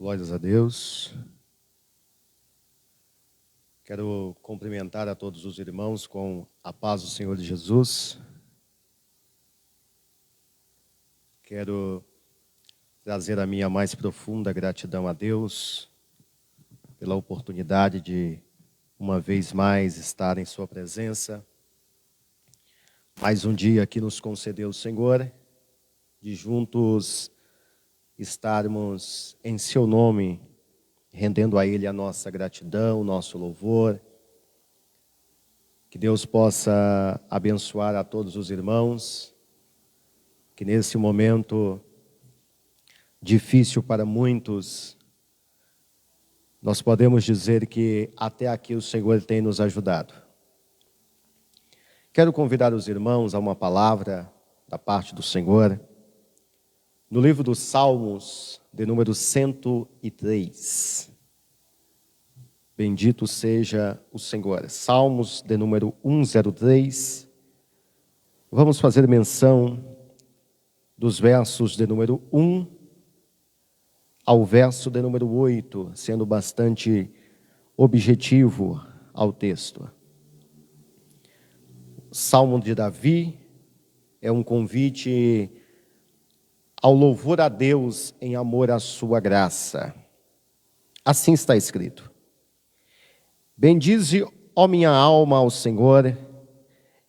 Glórias a Deus. Quero cumprimentar a todos os irmãos com a paz do Senhor Jesus. Quero trazer a minha mais profunda gratidão a Deus pela oportunidade de, uma vez mais, estar em sua presença. Mais um dia que nos concedeu o Senhor, de juntos estarmos em seu nome, rendendo a Ele a nossa gratidão, o nosso louvor. Que Deus possa abençoar a todos os irmãos, que nesse momento difícil para muitos, nós podemos dizer que até aqui o Senhor tem nos ajudado. Quero convidar os irmãos a uma palavra da parte do Senhor, no livro dos Salmos, de número 103. Bendito seja o Senhor. Salmos de número 103. Vamos fazer menção dos versos de número 1 ao verso de número 8, sendo bastante objetivo ao texto. Salmo de Davi é um convite ao louvor a Deus em amor à sua graça. Assim está escrito: Bendize, ó minha alma, ao Senhor,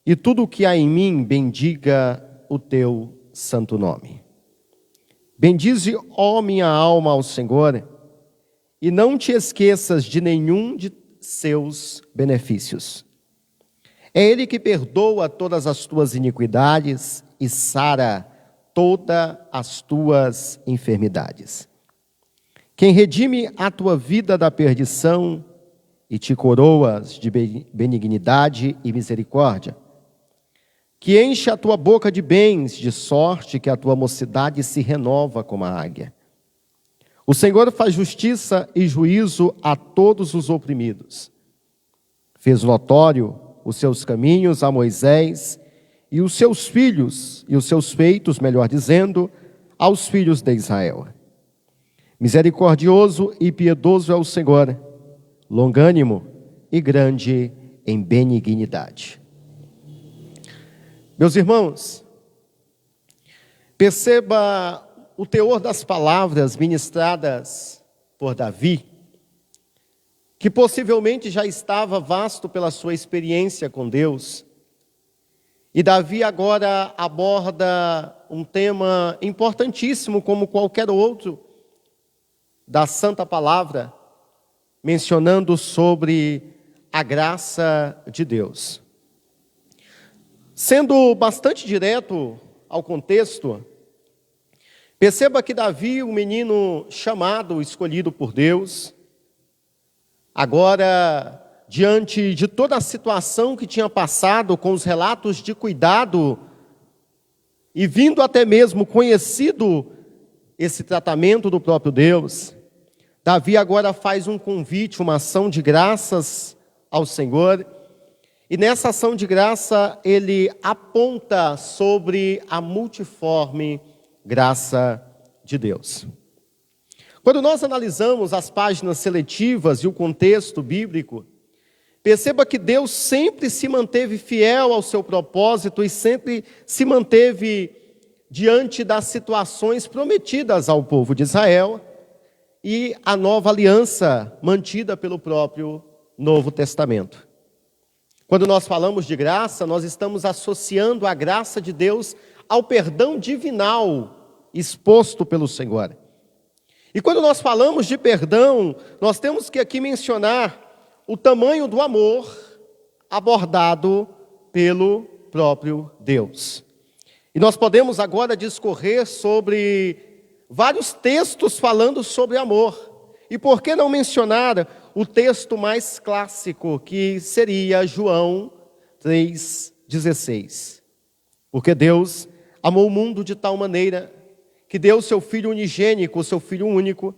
e tudo o que há em mim bendiga o teu santo nome. Bendize, ó minha alma, ao Senhor, e não te esqueças de nenhum de seus benefícios. É Ele que perdoa todas as tuas iniquidades e sara todas as tuas enfermidades. Quem redime a tua vida da perdição e te coroas de benignidade e misericórdia. Que enche a tua boca de bens, de sorte que a tua mocidade se renova como a águia. O Senhor faz justiça e juízo a todos os oprimidos. Fez notório os seus caminhos a Moisés e os seus filhos, e os seus feitos, melhor dizendo, aos filhos de Israel. Misericordioso e piedoso é o Senhor, longânimo e grande em benignidade. Meus irmãos, perceba o teor das palavras ministradas por Davi, que possivelmente já estava vasto pela sua experiência com Deus. E Davi agora aborda um tema importantíssimo, como qualquer outro, da Santa Palavra, mencionando sobre a graça de Deus. Sendo bastante direto ao contexto, perceba que Davi, um menino chamado, escolhido por Deus, agora, diante de toda a situação que tinha passado, com os relatos de cuidado, e vindo até mesmo conhecido esse tratamento do próprio Deus, Davi agora faz um convite, uma ação de graças ao Senhor, e nessa ação de graça ele aponta sobre a multiforme graça de Deus. Quando nós analisamos as páginas seletivas e o contexto bíblico, perceba que Deus sempre se manteve fiel ao seu propósito e sempre se manteve diante das situações prometidas ao povo de Israel e a nova aliança mantida pelo próprio Novo Testamento. Quando nós falamos de graça, nós estamos associando a graça de Deus ao perdão divinal exposto pelo Senhor. E quando nós falamos de perdão, nós temos que aqui mencionar o tamanho do amor abordado pelo próprio Deus. E nós podemos agora discorrer sobre vários textos falando sobre amor. E por que não mencionar o texto mais clássico, que seria João 3,16? Porque Deus amou o mundo de tal maneira que deu seu Filho unigênico, o seu Filho único,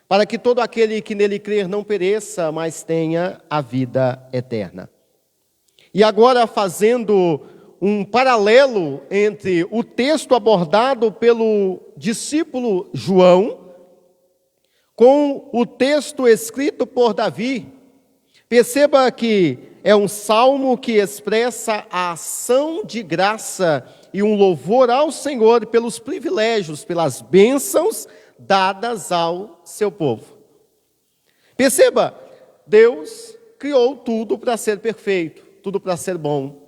para que todo aquele que nele crer não pereça, mas tenha a vida eterna. E agora, fazendo um paralelo entre o texto abordado pelo discípulo João com o texto escrito por Davi. Perceba que é um salmo que expressa a ação de graça e um louvor ao Senhor pelos privilégios, pelas bênçãos dadas ao seu povo. Perceba, Deus criou tudo para ser perfeito, tudo para ser bom.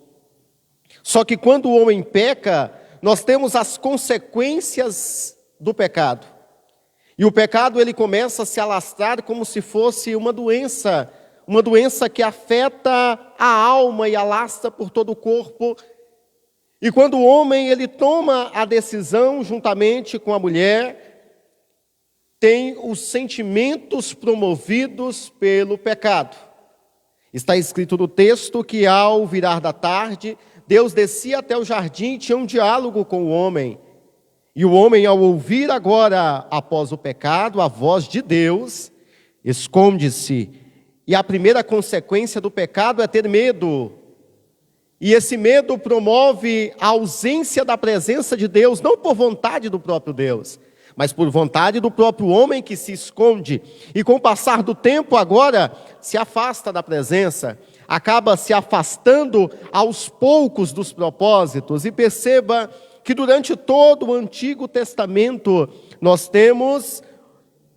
Só que quando o homem peca, nós temos as consequências do pecado. E o pecado ele começa a se alastrar como se fosse uma doença que afeta a alma e alastra por todo o corpo. E quando o homem ele toma a decisão juntamente com a mulher, tem os sentimentos promovidos pelo pecado. Está escrito no texto que ao virar da tarde, Deus descia até o jardim e tinha um diálogo com o homem. E o homem, ao ouvir agora, após o pecado, a voz de Deus, esconde-se. E a primeira consequência do pecado é ter medo. E esse medo promove a ausência da presença de Deus, não por vontade do próprio Deus, mas por vontade do próprio homem que se esconde. E com o passar do tempo agora, se afasta da presença, acaba se afastando aos poucos dos propósitos. E perceba que durante todo o Antigo Testamento, nós temos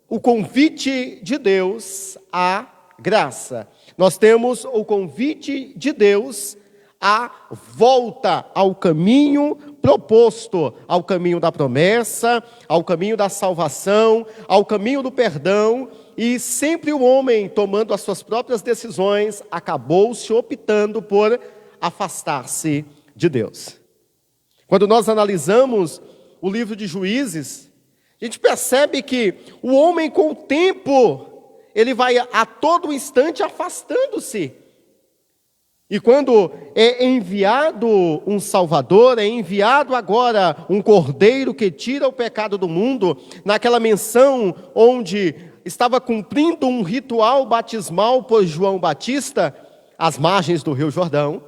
o convite de Deus à graça. Nós temos o convite de Deus à volta ao caminho proposto, ao caminho da promessa, ao caminho da salvação, ao caminho do perdão. E sempre o homem, tomando as suas próprias decisões, acabou se optando por afastar-se de Deus. Quando nós analisamos o livro de Juízes, a gente percebe que o homem com o tempo, ele vai a todo instante afastando-se. E quando é enviado um Salvador, é enviado agora um Cordeiro que tira o pecado do mundo, naquela menção onde estava cumprindo um ritual batismal por João Batista, às margens do Rio Jordão.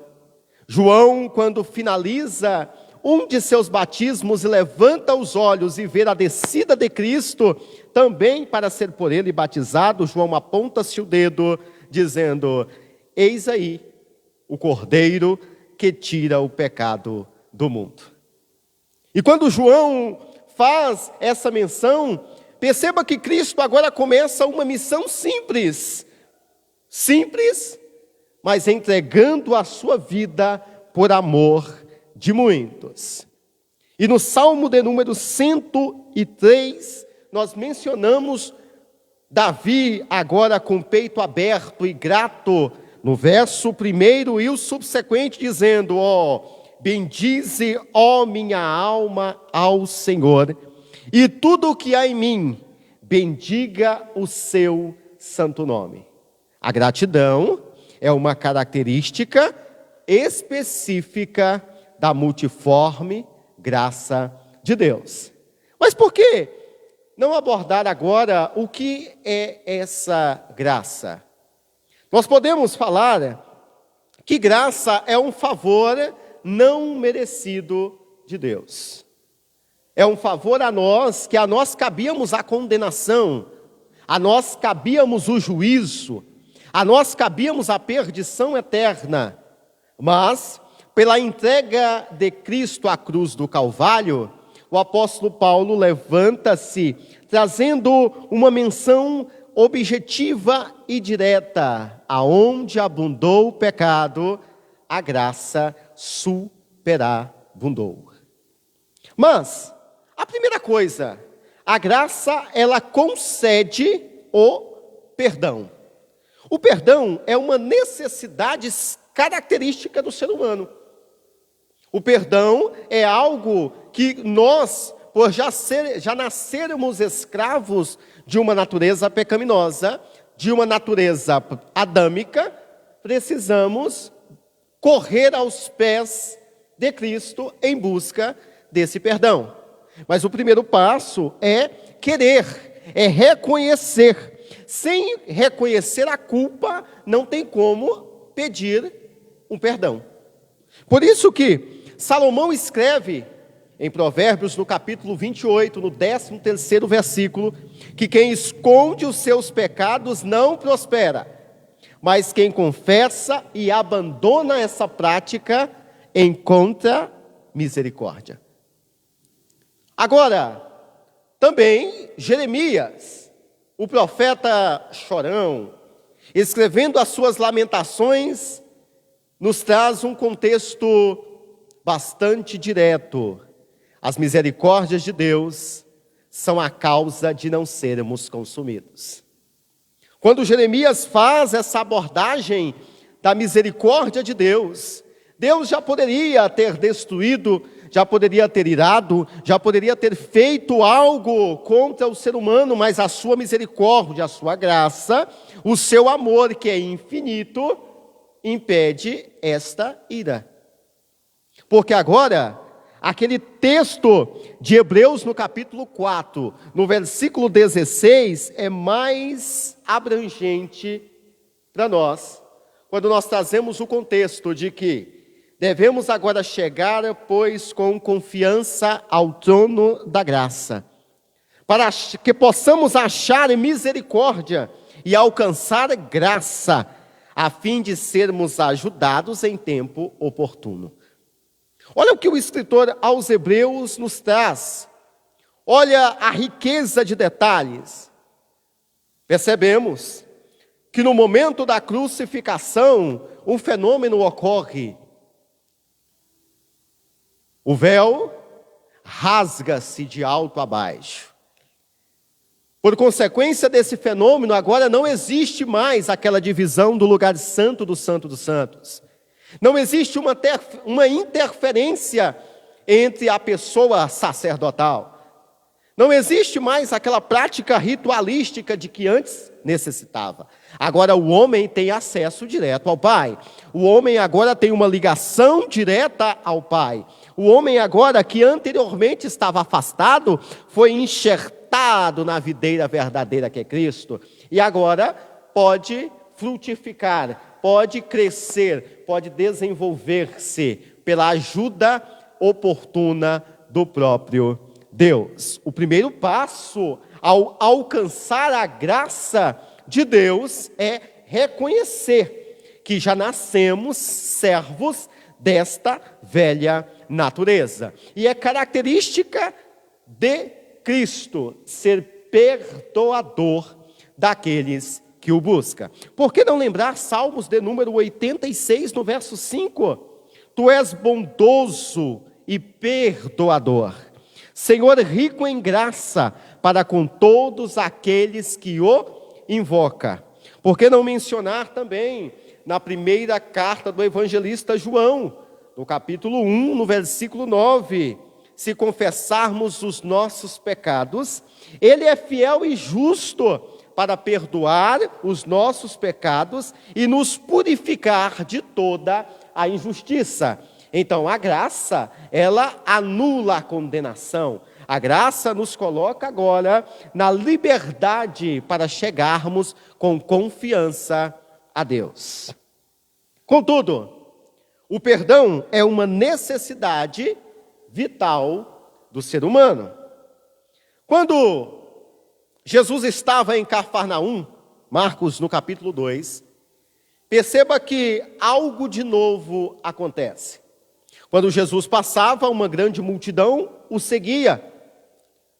João, quando finaliza um de seus batismos e levanta os olhos e vê a descida de Cristo, também para ser por ele batizado, João aponta-se o dedo, dizendo: eis aí o Cordeiro que tira o pecado do mundo. E quando João faz essa menção, perceba que Cristo agora começa uma missão simples, mas entregando a sua vida por amor de muitos. E no Salmo de número 103, nós mencionamos Davi agora com o peito aberto e grato, no verso 1 e o subsequente, dizendo: bendize, ó minha alma, ao Senhor, e tudo o que há em mim, bendiga o seu santo nome. A gratidão é uma característica específica da multiforme graça de Deus. Mas por que não abordar agora o que é essa graça? Nós podemos falar que graça é um favor não merecido de Deus. É um favor a nós, que a nós cabíamos a condenação, a nós cabíamos o juízo, a nós cabíamos a perdição eterna. Mas, pela entrega de Cristo à cruz do Calvário, o apóstolo Paulo levanta-se, trazendo uma menção objetiva e direta: aonde abundou o pecado, a graça superabundou. Mas, a primeira coisa, a graça, ela concede o perdão. O perdão é uma necessidade característica do ser humano. O perdão é algo que nós, por já nascermos escravos de uma natureza pecaminosa, de uma natureza adâmica, precisamos correr aos pés de Cristo em busca desse perdão. Mas o primeiro passo é querer, é reconhecer. Sem reconhecer a culpa, não tem como pedir um perdão. Por isso que Salomão escreve em Provérbios, no capítulo 28, no 13º versículo, que quem esconde os seus pecados não prospera, mas quem confessa e abandona essa prática encontra misericórdia. Agora, também Jeremias, o profeta chorão, escrevendo as suas lamentações, nos traz um contexto bastante direto. As misericórdias de Deus são a causa de não sermos consumidos. Quando Jeremias faz essa abordagem da misericórdia de Deus, Deus já poderia ter destruído, já poderia ter irado, já poderia ter feito algo contra o ser humano, mas a sua misericórdia, a sua graça, o seu amor, que é infinito, impede esta ira. Porque agora, aquele texto de Hebreus no capítulo 4, no versículo 16, é mais abrangente para nós, quando nós trazemos o contexto de que devemos agora chegar, pois, com confiança ao trono da graça, para que possamos achar misericórdia e alcançar graça, a fim de sermos ajudados em tempo oportuno. Olha o que o escritor aos Hebreus nos traz. Olha a riqueza de detalhes. Percebemos que no momento da crucificação, um fenômeno ocorre. O véu rasga-se de alto a baixo. Por consequência desse fenômeno, agora não existe mais aquela divisão do lugar santo do Santo dos Santos. Não existe uma interferência entre a pessoa sacerdotal. Não existe mais aquela prática ritualística de que antes necessitava. Agora o homem tem acesso direto ao Pai. O homem agora tem uma ligação direta ao Pai. O homem agora, que anteriormente estava afastado, foi enxertado na videira verdadeira que é Cristo. E agora pode frutificar, pode crescer, pode desenvolver-se pela ajuda oportuna do próprio Deus. O primeiro passo ao alcançar a graça de Deus é reconhecer que já nascemos servos desta velha natureza. E é característica de Cristo ser perdoador daqueles que o busca. Por que não lembrar Salmos de número 86, no verso 5? Tu és bondoso e perdoador, Senhor rico em graça para com todos aqueles que o invoca. Por que não mencionar também na primeira carta do evangelista João, no capítulo 1, no versículo 9, se confessarmos os nossos pecados, Ele é fiel e justo para perdoar os nossos pecados e nos purificar de toda a injustiça. Então, a graça, ela anula a condenação. A graça nos coloca agora na liberdade para chegarmos com confiança a Deus. Contudo, o perdão é uma necessidade vital do ser humano. Quando Jesus estava em Cafarnaum, Marcos no capítulo 2, perceba que algo de novo acontece. Quando Jesus passava, uma grande multidão o seguia.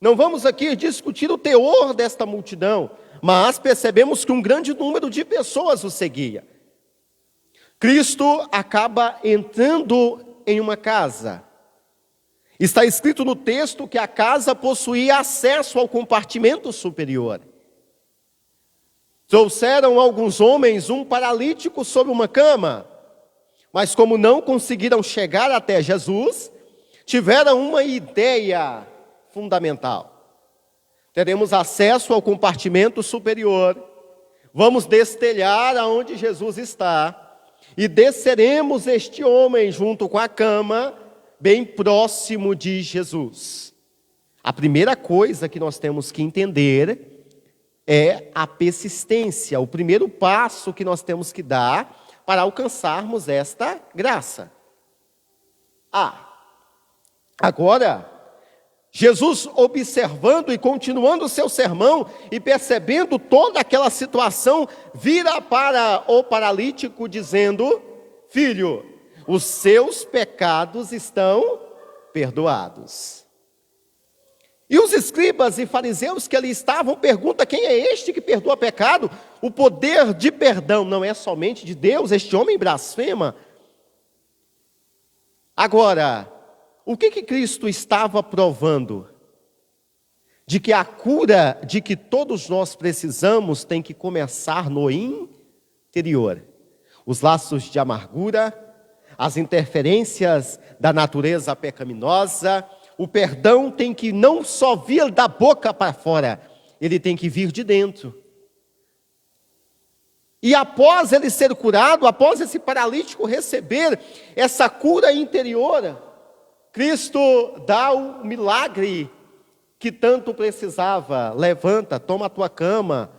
Não vamos aqui discutir o teor desta multidão, mas percebemos que um grande número de pessoas o seguia. Cristo acaba entrando em uma casa. Está escrito no texto que a casa possuía acesso ao compartimento superior. Trouxeram alguns homens um paralítico sobre uma cama, mas como não conseguiram chegar até Jesus, tiveram uma ideia fundamental. Teremos acesso ao compartimento superior, vamos destelhar aonde Jesus está, e desceremos este homem junto com a cama, bem próximo de Jesus. A primeira coisa que nós temos que entender é a persistência, o primeiro passo que nós temos que dar para alcançarmos esta graça. Agora, Jesus, observando e continuando o seu sermão e percebendo toda aquela situação, vira para o paralítico dizendo: filho, os seus pecados estão perdoados. E os escribas e fariseus que ali estavam perguntam: quem é este que perdoa pecado? O poder de perdão não é somente de Deus, este homem blasfema. Agora, o que Cristo estava provando? De que a cura de que todos nós precisamos tem que começar no interior. Os laços de amargura, as interferências da natureza pecaminosa, o perdão tem que não só vir da boca para fora, ele tem que vir de dentro. E após ele ser curado, após esse paralítico receber essa cura interior, Cristo dá o milagre que tanto precisava. Levanta, toma a tua cama,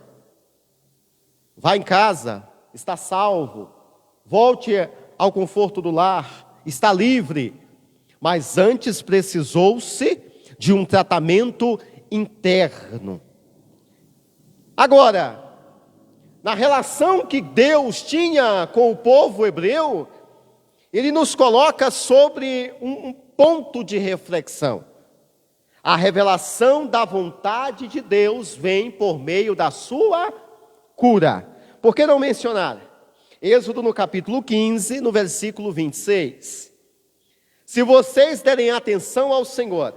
vai em casa, está salvo, volte ao conforto do lar, está livre. Mas antes precisou-se de um tratamento interno. Agora, na relação que Deus tinha com o povo hebreu, Ele nos coloca sobre um ponto de reflexão. A revelação da vontade de Deus vem por meio da sua cura. Por que não mencionar? Êxodo no capítulo 15, no versículo 26. Se vocês derem atenção ao Senhor,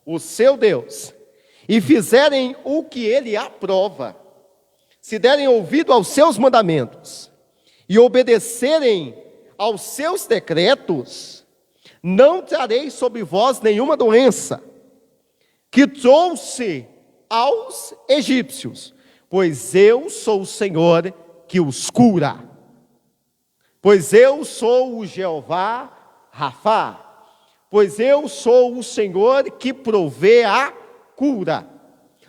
o seu Deus, e fizerem o que Ele aprova, se derem ouvido aos seus mandamentos e obedecerem aos seus decretos, não trarei sobre vós nenhuma doença que trouxe aos egípcios, pois eu sou o Senhor que os cura. Pois eu sou o Jeová Rafá, pois eu sou o Senhor que provê a cura.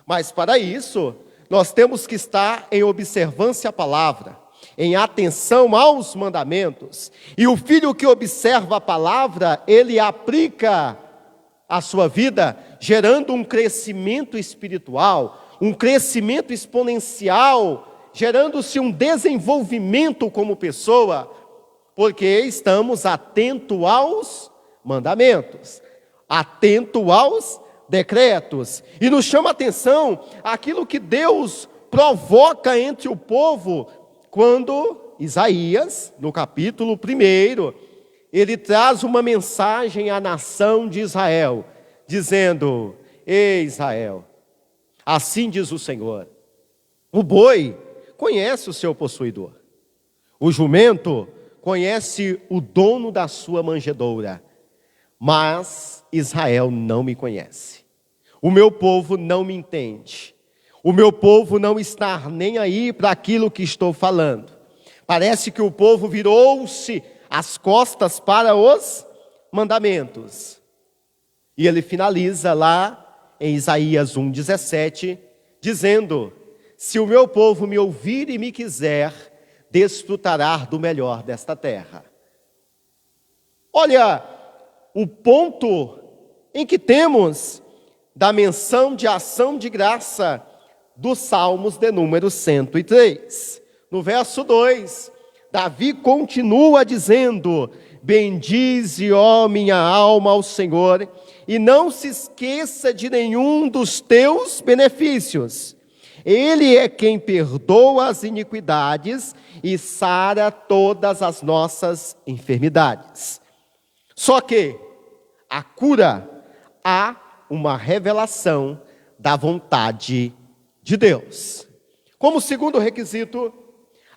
Mas para isso, nós temos que estar em observância à palavra, em atenção aos mandamentos. E o filho que observa a palavra, ele aplica a sua vida, gerando um crescimento espiritual, um crescimento exponencial, gerando-se um desenvolvimento como pessoa, porque estamos atentos aos mandamentos, atentos aos decretos. E nos chama a atenção aquilo que Deus provoca entre o povo, quando Isaías, no capítulo 1, ele traz uma mensagem à nação de Israel, dizendo: ei Israel, assim diz o Senhor, o boi conhece o seu possuidor, o jumento conhece o dono da sua manjedoura, mas Israel não me conhece. O meu povo não me entende. O meu povo não está nem aí para aquilo que estou falando. Parece que o povo virou-se as costas para os mandamentos. E ele finaliza lá em Isaías 1,17, dizendo: se o meu povo me ouvir e me quiser, desfrutará do melhor desta terra. Olha, o ponto em que temos da menção de ação de graça dos Salmos de número 103. No verso 2, Davi continua dizendo: bendize, ó minha alma, ao Senhor, e não se esqueça de nenhum dos teus benefícios. Ele é quem perdoa as iniquidades e sara todas as nossas enfermidades. Só que a cura, há uma revelação da vontade de Deus. Como segundo requisito,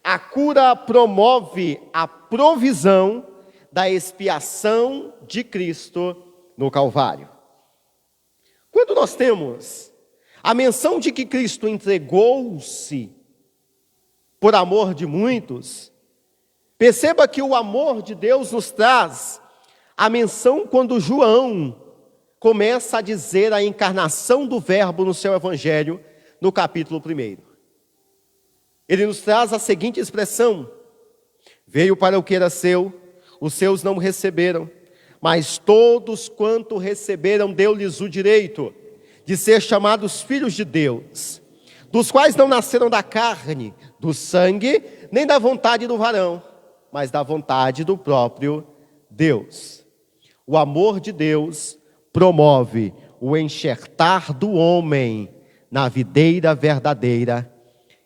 a cura promove a provisão da expiação de Cristo no Calvário. Quando nós temos a menção de que Cristo entregou-se por amor de muitos, perceba que o amor de Deus nos traz a menção quando João começa a dizer a encarnação do Verbo no seu Evangelho, no capítulo 1. Ele nos traz a seguinte expressão: veio para o que era seu, os seus não o receberam, Mas todos quanto receberam, deu-lhes o direito de ser chamados filhos de Deus, dos quais não nasceram da carne, do sangue, nem da vontade do varão, mas da vontade do próprio Deus. O amor de Deus promove o enxertar do homem na videira verdadeira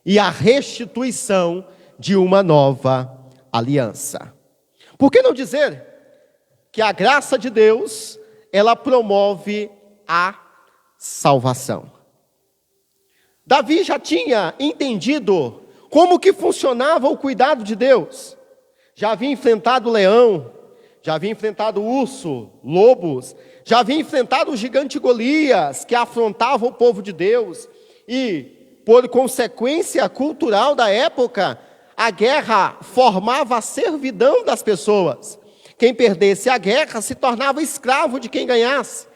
e a restituição de uma nova aliança. Por que não dizer que a graça de Deus, ela promove a salvação? Davi já tinha entendido como que funcionava o cuidado de Deus. Já havia enfrentado o leão, já havia enfrentado o urso, lobos, já havia enfrentado o gigante Golias, que afrontava o povo de Deus. E, por consequência cultural da época, a guerra formava a servidão das pessoas. Quem perdesse a guerra se tornava escravo de quem ganhasse.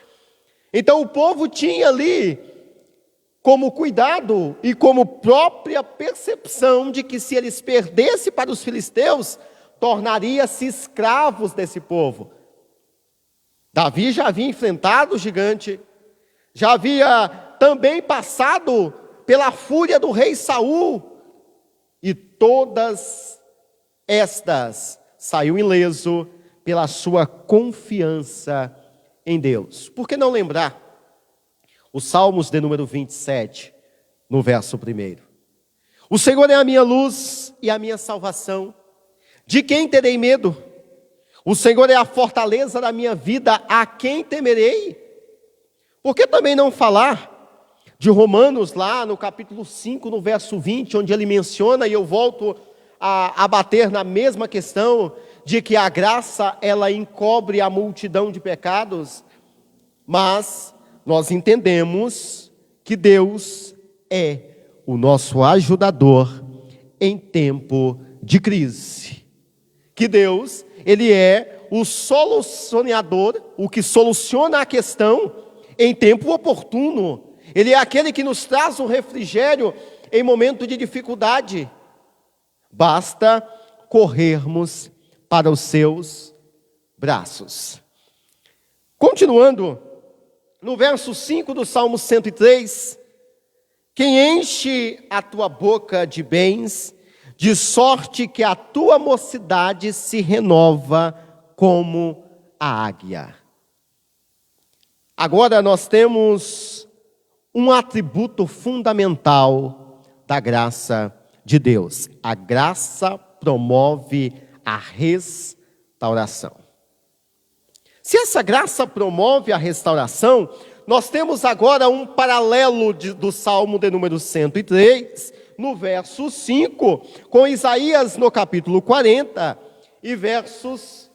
Então o povo tinha ali como cuidado e como própria percepção de que se eles perdessem para os filisteus, tornaria-se escravos desse povo. Davi já havia enfrentado o gigante, já havia também passado pela fúria do rei Saul, e todas estas saiu ileso pela sua confiança em Deus. Por que não lembrar os Salmos de número 27, no verso 1? O Senhor é a minha luz e a minha salvação. De quem terei medo? O Senhor é a fortaleza da minha vida, a quem temerei? Por que também não falar de Romanos, lá no capítulo 5, no verso 20, onde ele menciona, e eu volto a bater na mesma questão, de que a graça, ela encobre a multidão de pecados, mas nós entendemos que Deus é o nosso ajudador em tempo de crise. Que Deus, ele é o solucionador, o que soluciona a questão em tempo oportuno. Ele é aquele que nos traz o refrigério em momento de dificuldade. Basta corrermos para os seus braços. Continuando, no verso 5 do Salmo 103, quem enche a tua boca de bens, de sorte que a tua mocidade se renova como a águia. Agora nós temos um atributo fundamental da graça de Deus. A graça promove a restauração. Se essa graça promove a restauração, nós temos agora um paralelo do Salmo de número 103, no verso 5, com Isaías no capítulo 40, e versos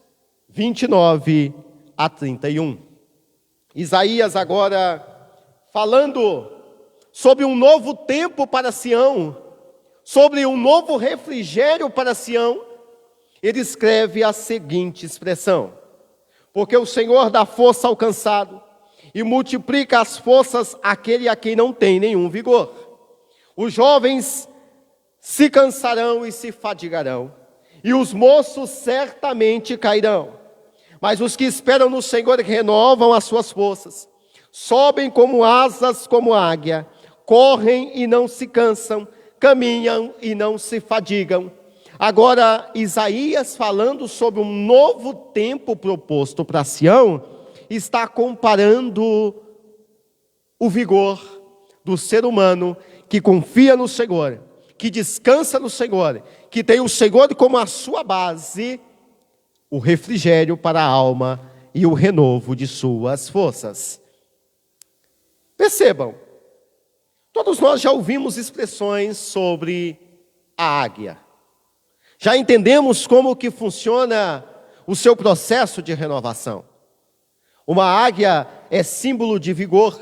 29 a 31. Isaías agora falando sobre um novo tempo para Sião, sobre um novo refrigério para Sião, ele escreve a seguinte expressão: porque o Senhor dá força ao cansado e multiplica as forças àquele a quem não tem nenhum vigor. Os jovens se cansarão e se fadigarão, e os moços certamente cairão. Mas os que esperam no Senhor renovam as suas forças, sobem como asas como águia, correm e não se cansam, caminham e não se fadigam. Agora, Isaías, falando sobre um novo tempo proposto para Sião, está comparando o vigor do ser humano que confia no Senhor, que descansa no Senhor, que tem o Senhor como a sua base, o refrigério para a alma e o renovo de suas forças. Percebam, todos nós já ouvimos expressões sobre a águia. Já entendemos como que funciona o seu processo de renovação. Uma águia é símbolo de vigor,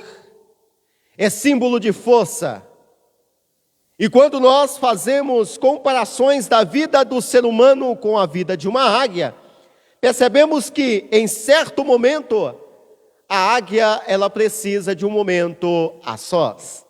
é símbolo de força. E quando nós fazemos comparações da vida do ser humano com a vida de uma águia, percebemos que em certo momento a águia, ela precisa de um momento a sós.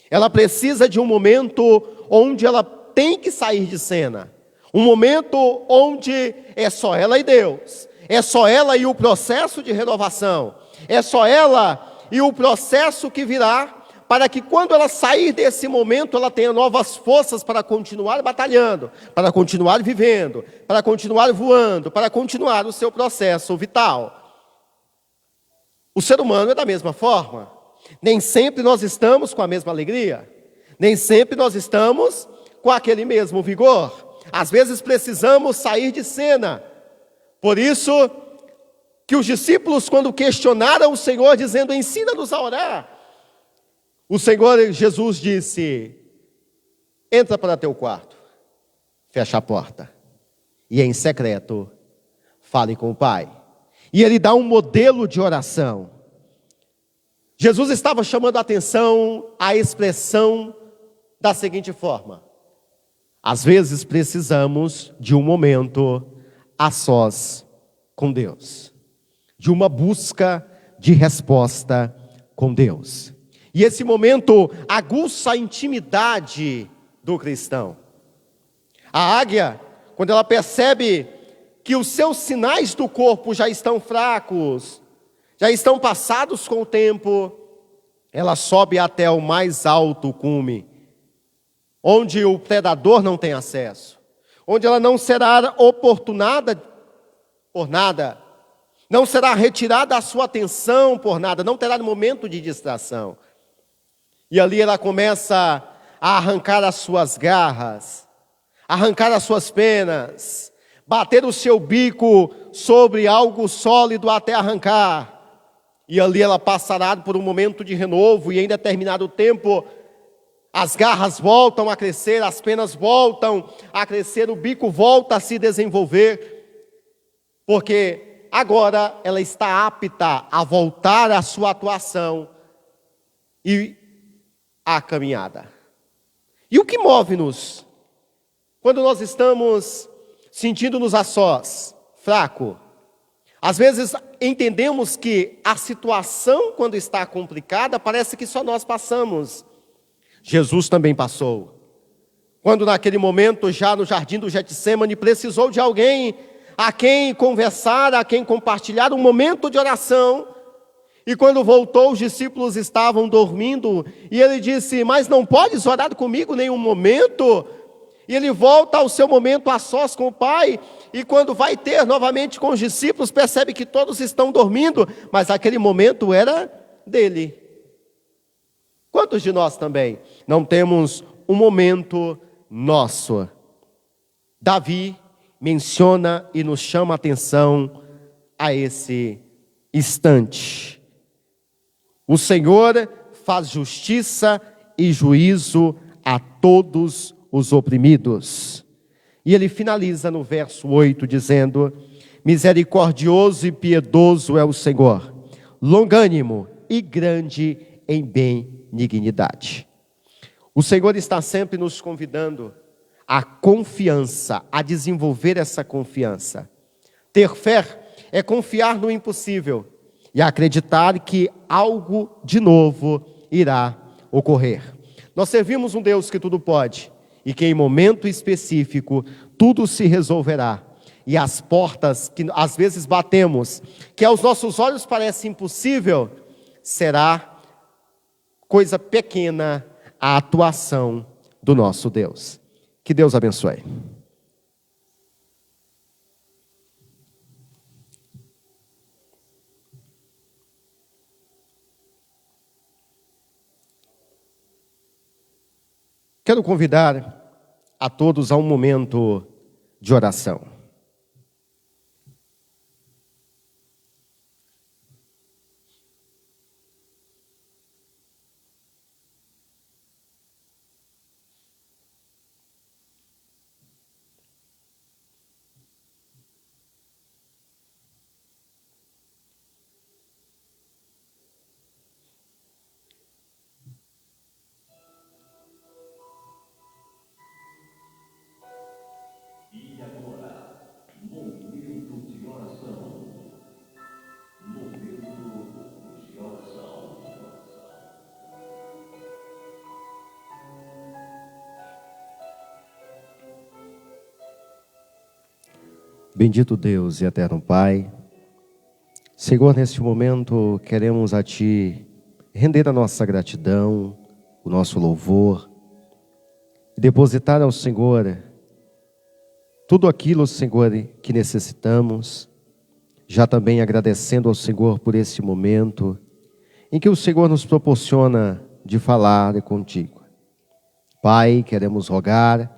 Ela precisa de um momento onde ela tem que sair de cena. Um momento onde é só ela e Deus. É só ela e o processo de renovação. É só ela e o processo que virá para que quando ela sair desse momento, ela tenha novas forças para continuar batalhando, para continuar vivendo, para continuar voando, para continuar o seu processo vital. O ser humano é da mesma forma. Nem sempre nós estamos com a mesma alegria. Nem sempre nós estamos com aquele mesmo vigor. Às vezes precisamos sair de cena. Por isso que os discípulos, quando questionaram o Senhor, dizendo, ensina-nos a orar, o Senhor Jesus disse, entra para teu quarto, fecha a porta, e em secreto, fale com o Pai. E ele dá um modelo de oração. Jesus estava chamando a atenção à expressão da seguinte forma: às vezes precisamos de um momento a sós com Deus, de uma busca de resposta com Deus. E esse momento aguça a intimidade do cristão. A águia, quando ela percebe que os seus sinais do corpo já estão fracos, já estão passados com o tempo, ela sobe até o mais alto cume, onde o predador não tem acesso, onde ela não será oportunada por nada, não será retirada a sua atenção por nada, não terá momento de distração. E ali ela começa a arrancar as suas garras, arrancar as suas penas, bater o seu bico sobre algo sólido até arrancar. E ali ela passará por um momento de renovo, e em determinado tempo as garras voltam a crescer, as penas voltam a crescer, o bico volta a se desenvolver, porque agora ela está apta a voltar à sua atuação e à caminhada. E o que move-nos quando nós estamos sentindo-nos a sós, fraco? Às vezes entendemos que a situação, quando está complicada, parece que só nós passamos. Jesus também passou. Quando naquele momento, já no jardim do Getsêmani, precisou de alguém a quem conversar, a quem compartilhar um momento de oração. E quando voltou, os discípulos estavam dormindo, e ele disse, mas não podes orar comigo nenhum momento? E ele volta ao seu momento a sós com o Pai, e quando vai ter novamente com os discípulos, percebe que todos estão dormindo, mas aquele momento era dele. Quantos de nós também não temos um momento nosso? Davi menciona e nos chama a atenção a esse instante. O Senhor faz justiça e juízo a todos os oprimidos. E ele finaliza no verso 8 dizendo, misericordioso e piedoso é o Senhor, longânimo e grande em benignidade. O Senhor está sempre nos convidando à confiança, a desenvolver essa confiança. Ter fé é confiar no impossível e acreditar que algo de novo irá ocorrer. Nós servimos um Deus que tudo pode, e que em momento específico tudo se resolverá. E as portas que às vezes batemos, que aos nossos olhos parece impossível, será coisa pequena a atuação do nosso Deus. Que Deus abençoe. Quero convidar a todos a um momento de oração. Bendito Deus e eterno Pai, Senhor, neste momento queremos a Ti render a nossa gratidão, o nosso louvor, e depositar ao Senhor tudo aquilo, Senhor, que necessitamos, já também agradecendo ao Senhor por este momento em que o Senhor nos proporciona de falar contigo. Pai, queremos rogar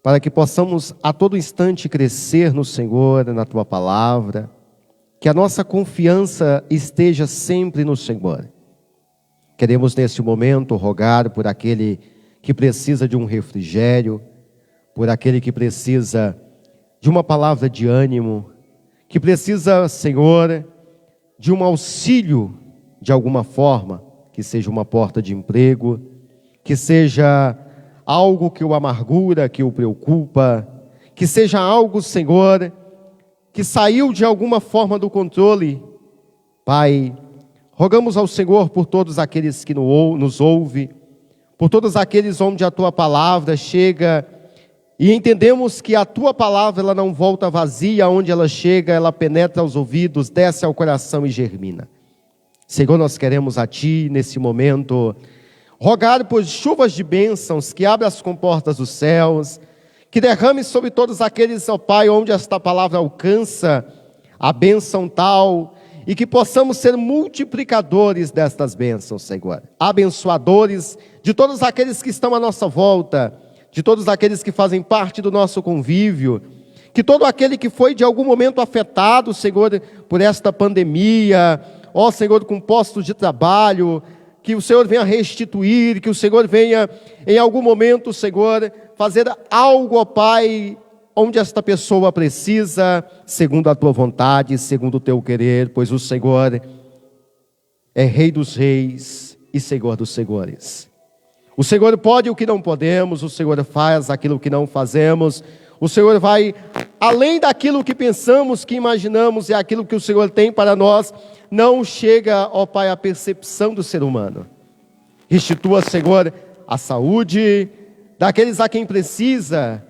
para que possamos a todo instante crescer no Senhor, na Tua palavra, que a nossa confiança esteja sempre no Senhor. Queremos neste momento rogar por aquele que precisa de um refrigério, por aquele que precisa de uma palavra de ânimo, que precisa, Senhor, de um auxílio de alguma forma, que seja uma porta de emprego, que seja algo que o amargura, que o preocupa, que seja algo, Senhor, que saiu de alguma forma do controle. Pai, rogamos ao Senhor por todos aqueles que nos ouvem, por todos aqueles onde a Tua palavra chega, e entendemos que a Tua palavra ela não volta vazia, onde ela chega, ela penetra aos ouvidos, desce ao coração e germina. Senhor, nós queremos a Ti, nesse momento, rogar por chuvas de bênçãos, que abra as comportas dos céus, que derrame sobre todos aqueles, ó Pai, onde esta palavra alcança a bênção tal, e que possamos ser multiplicadores destas bênçãos, Senhor. Abençoadores de todos aqueles que estão à nossa volta, de todos aqueles que fazem parte do nosso convívio, que todo aquele que foi de algum momento afetado, Senhor, por esta pandemia, ó Senhor, com postos de trabalho, que o Senhor venha restituir, que o Senhor venha em algum momento, Senhor, fazer algo, ó Pai, onde esta pessoa precisa, segundo a Tua vontade, segundo o Teu querer, pois o Senhor é Rei dos reis e Senhor dos senhores. O Senhor pode o que não podemos, o Senhor faz aquilo que não fazemos, o Senhor vai além daquilo que pensamos, que imaginamos, e aquilo que o Senhor tem para nós, não chega, ó Pai, à percepção do ser humano. Restitua, Senhor, a saúde daqueles a quem precisa,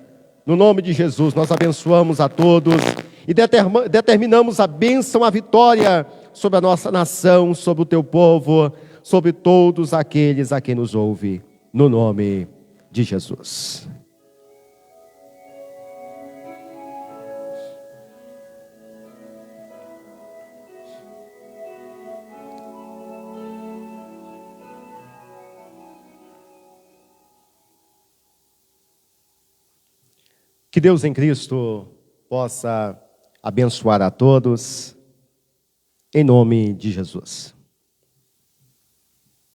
no nome de Jesus. Nós abençoamos a todos e determinamos a bênção, a vitória sobre a nossa nação, sobre o Teu povo, sobre todos aqueles a quem nos ouve, no nome de Jesus. Que Deus em Cristo possa abençoar a todos, em nome de Jesus.